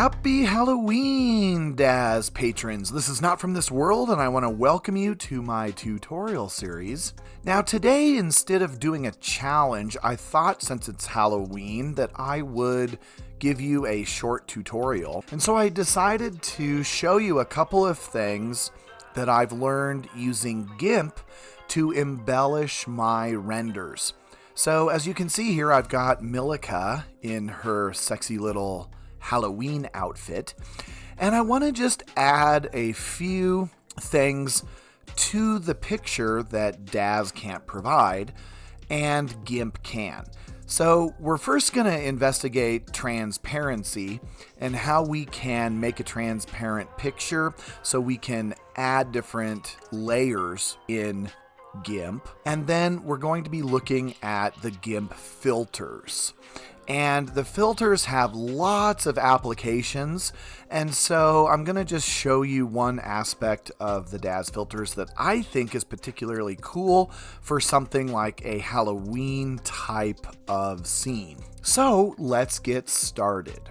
Happy Halloween, Daz patrons. This is Not From This World, and I want to welcome you to my tutorial series. Now today, instead of doing a challenge, I thought since it's Halloween that I would give you a short tutorial. And so I decided to show you a couple of things that I've learned using GIMP to embellish my renders. So as you can see here, I've got Milica in her sexy little Halloween outfit, and I want to just add a few things to the picture that Daz can't provide and GIMP can. So we're first going to investigate transparency and how we can make a transparent picture so we can add different layers in GIMP. And then we're going to be looking at the GIMP filters. And the filters have lots of applications, and so I'm going to just show you one aspect of the Daz filters that I think is particularly cool for something like a Halloween type of scene. So let's get started.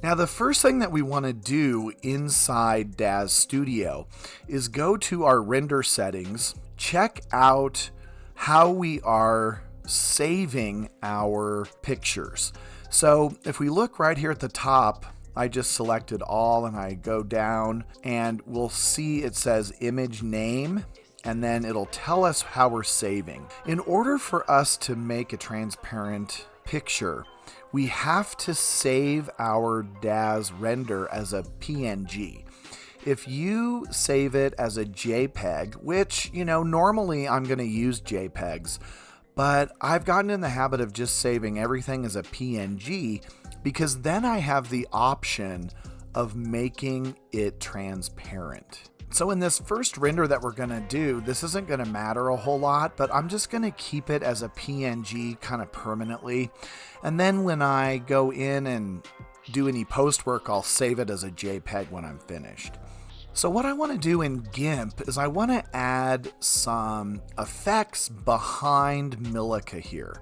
Now the first thing that we want to do inside Daz Studio is go to our render settings, check out how we are saving our pictures. So if we look right here at the top, I just selected all and I go down and we'll see it says image name, and then it'll tell us how we're saving. In order for us to make a transparent picture, we have to save our Daz render as a PNG. If you save it as a JPEG, which, normally I'm going to use JPEGs, but I've gotten in the habit of just saving everything as a PNG because then I have the option of making it transparent. So in this first render that we're going to do, this isn't going to matter a whole lot, but I'm just going to keep it as a PNG kind of permanently. And then when I go in and do any post work, I'll save it as a JPEG when I'm finished. So what I want to do in GIMP is I want to add some effects behind Milica here.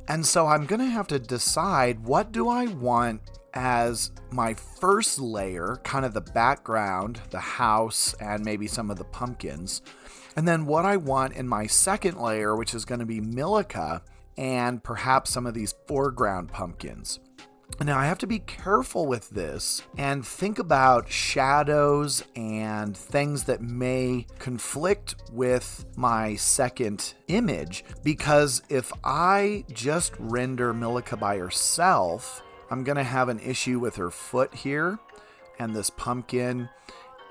And so I'm going to have to decide, what do I want as my first layer, kind of the background, the house, and maybe some of the pumpkins. And then what I want in my second layer, which is going to be Milica, and perhaps some of these foreground pumpkins. Now I have to be careful with this and think about shadows and things that may conflict with my second image, because if I just render Milica by herself, I'm going to have an issue with her foot here and this pumpkin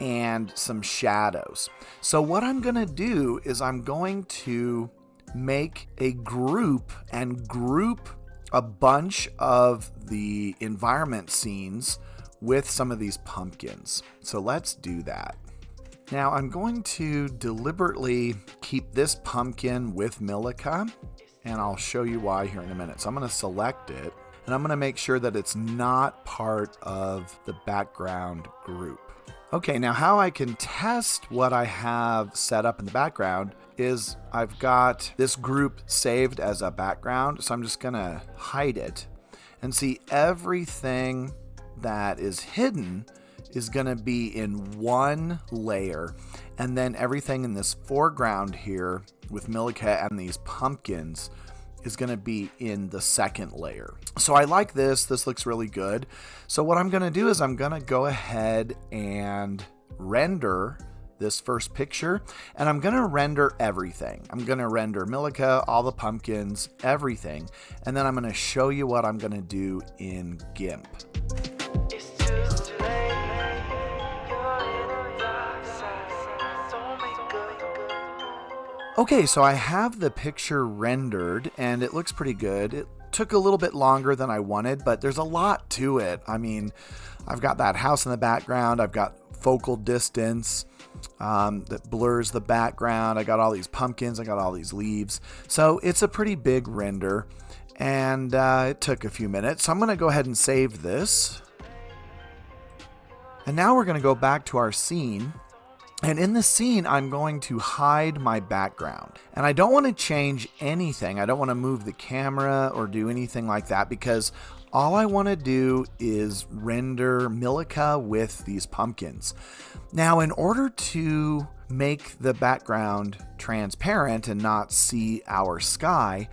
and some shadows. So what I'm going to do is I'm going to make a group and group a bunch of the environment scenes with some of these pumpkins. So let's do that. Now I'm going to deliberately keep this pumpkin with Milica, and I'll show you why here in a minute. So I'm going to select it, and I'm going to make sure that it's not part of the background group. Okay, now how I can test what I have set up in the background is I've got this group saved as a background, so I'm just going to hide it and see everything that is hidden is going to be in one layer, and then everything in this foreground here with Milica and these pumpkins is going to be in the second layer. So I like this. This looks really good. So what I'm going to do is I'm going to go ahead and render this first picture, and I'm going to render everything. I'm going to render Milica, all the pumpkins, everything, and then I'm going to show you what I'm going to do in GIMP. Okay, so I have the picture rendered and it looks pretty good. It took a little bit longer than I wanted, but there's a lot to it. I mean, I've got that house in the background. I've got focal distance that blurs the background. I got all these pumpkins. I got all these leaves. So it's a pretty big render, and it took a few minutes. So I'm going to go ahead and save this. And now we're going to go back to our scene. And in the scene, I'm going to hide my background. And I don't want to change anything. I don't want to move the camera or do anything like that because all I want to do is render Milica with these pumpkins. Now, in order to make the background transparent and not see our sky,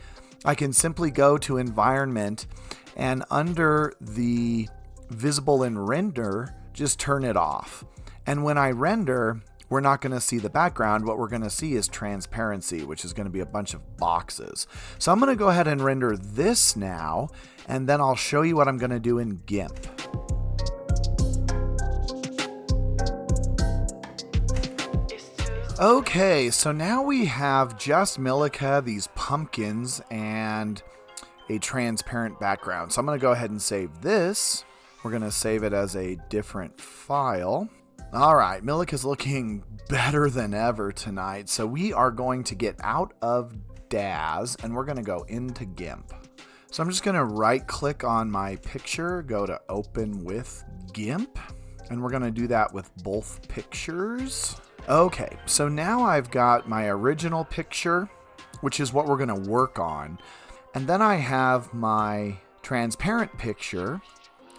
I can simply go to Environment and under the Visible in Render, just turn it off. And when I render, we're not going to see the background. What we're going to see is transparency, which is going to be a bunch of boxes. So I'm going to go ahead and render this now, and then I'll show you what I'm going to do in GIMP. Okay, so now we have just Milica, these pumpkins, and a transparent background. So I'm going to go ahead and save this. We're going to save it as a different file. All right, Milica's looking better than ever tonight. So we are going to get out of Daz and we're going to go into GIMP. So I'm just going to right click on my picture, go to Open with GIMP, and we're going to do that with both pictures. Okay, so now I've got my original picture, which is what we're going to work on. And then I have my transparent picture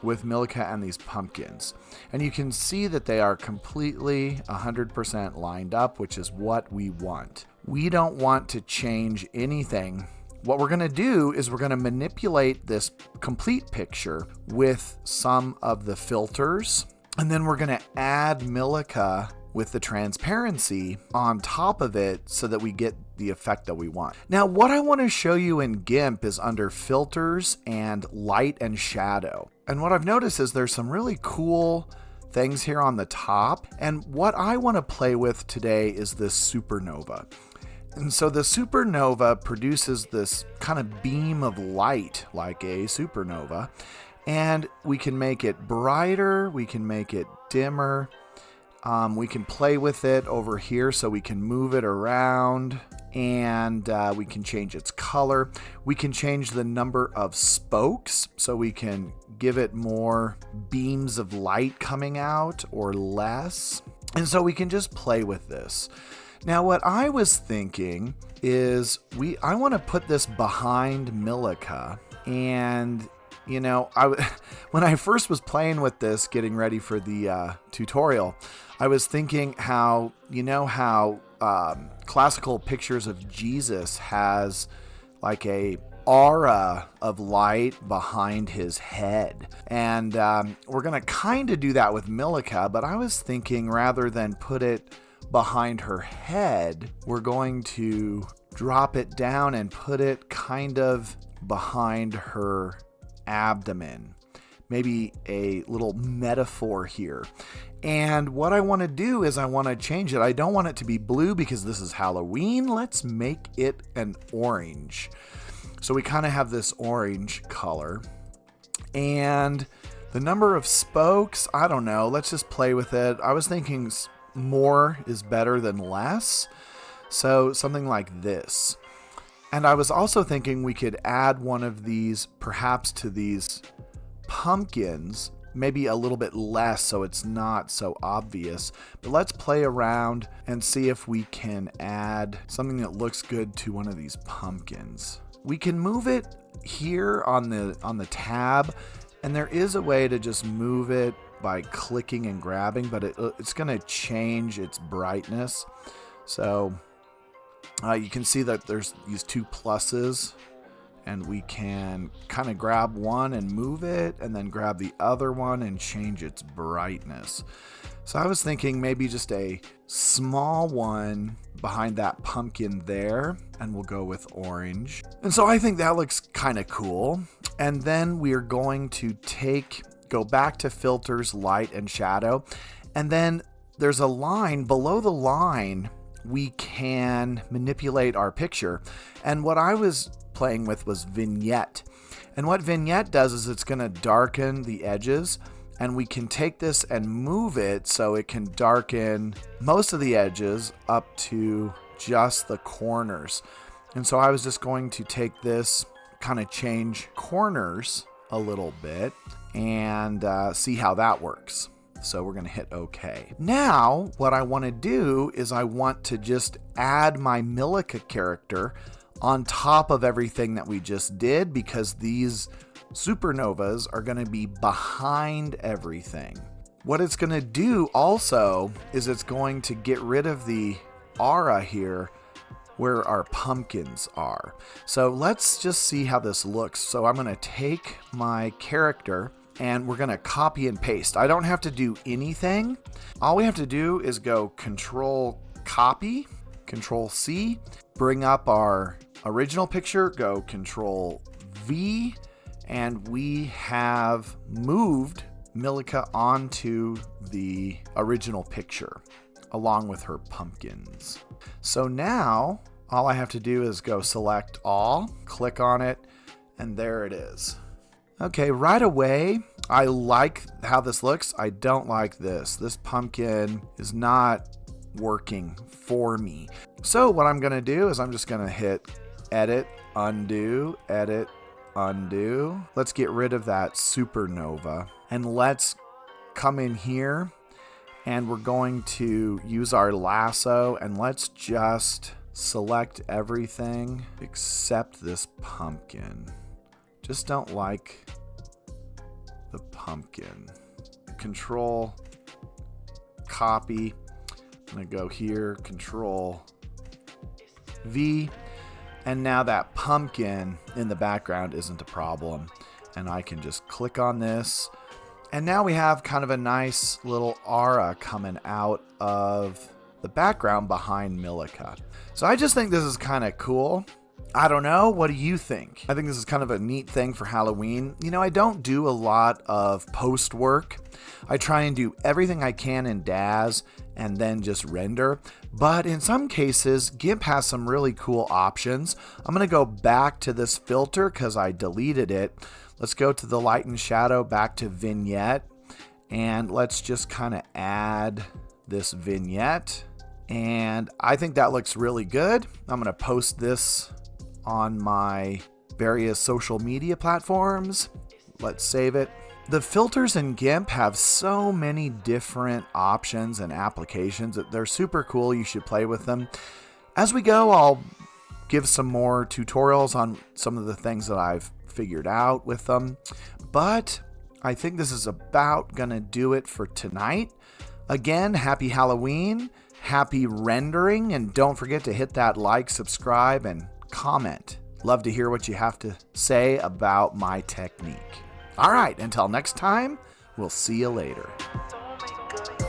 with Milica and these pumpkins. And you can see that they are completely 100% lined up, which is what we want. We don't want to change anything. What we're going to do is we're going to manipulate this complete picture with some of the filters, and then we're going to add Milica with the transparency on top of it so that we get the effect that we want. Now, what I want to show you in GIMP is under filters and light and shadow. And what I've noticed is there's some really cool things here on the top. And what I want to play with today is this supernova. And so the supernova produces this kind of beam of light like a supernova. And we can make it brighter, we can make it dimmer. We can play with it over here so we can move it around, and we can change its color. We can change the number of spokes so we can give it more beams of light coming out or less. And so we can just play with this. Now what I was thinking is I want to put this behind Milica, and you know, when I first was playing with this, getting ready for the tutorial, I was thinking how, you know how classical pictures of Jesus has like a aura of light behind his head. And we're going to kind of do that with Milica, but I was thinking rather than put it behind her head, we're going to drop it down and put it kind of behind her abdomen. Maybe a little metaphor here. And what I want to do is I want to change it. I don't want it to be blue because this is Halloween. Let's make it an orange. So we kind of have this orange color. And the number of spokes, I don't know. Let's just play with it. I was thinking more is better than less. So something like this. And I was also thinking we could add one of these perhaps to these pumpkins, maybe a little bit less so it's not so obvious. But let's play around and see if we can add something that looks good to one of these pumpkins. We can move it here on the tab, and there is a way to just move it by clicking and grabbing, but it's going to change its brightness. So you can see that there's these two pluses, and we can kind of grab one and move it, and then grab the other one and change its brightness. So I was thinking maybe just a small one behind that pumpkin there, and we'll go with orange. And so I think that looks kind of cool. And then we are going to go back to filters, light and shadow. And then there's a line below the line. We can manipulate our picture. And what I was playing with was vignette. And what vignette does is it's going to darken the edges, and we can take this and move it so it can darken most of the edges up to just the corners. And so I was just going to take this, kind of change corners a little bit, and see how that works. So we're going to hit OK. Now, what I want to do is I want to just add my Milica character on top of everything that we just did, because these supernovas are going to be behind everything. What it's going to do also is it's going to get rid of the aura here where our pumpkins are. So let's just see how this looks. So I'm going to take my character and we're going to copy and paste. I don't have to do anything. All we have to do is go Control Copy, Control C, bring up our original picture, go Control V, and we have moved Milica onto the original picture along with her pumpkins. So now all I have to do is go select all, click on it, and there it is. Okay, right away, I like how this looks. I don't like this. This pumpkin is not working for me. So what I'm gonna do is I'm just gonna hit edit, undo, edit, undo. Let's get rid of that supernova and let's come in here and we're going to use our lasso and let's just select everything except this pumpkin. Just don't like the pumpkin. Control copy. I'm gonna go here, Control V, and now that pumpkin in the background isn't a problem. And I can just click on this. And now we have kind of a nice little aura coming out of the background behind Milica. So I just think this is kind of cool. I don't know. What do you think? I think this is kind of a neat thing for Halloween. You know, I don't do a lot of post work. I try and do everything I can in Daz and then just render. But in some cases, GIMP has some really cool options. I'm going to go back to this filter because I deleted it. Let's go to the light and shadow, back to vignette. And let's just kind of add this vignette. And I think that looks really good. I'm going to post this on my various social media platforms. Let's save it. The filters in GIMP have so many different options and applications. They're super cool. You should play with them. As we go, I'll give some more tutorials on some of the things that I've figured out with them. But I think this is about gonna do it for tonight. Again, happy Halloween, happy rendering, and don't forget to hit that like, subscribe, and comment. Love to hear what you have to say about my technique. All right, until next time, we'll see you later. Don't make good.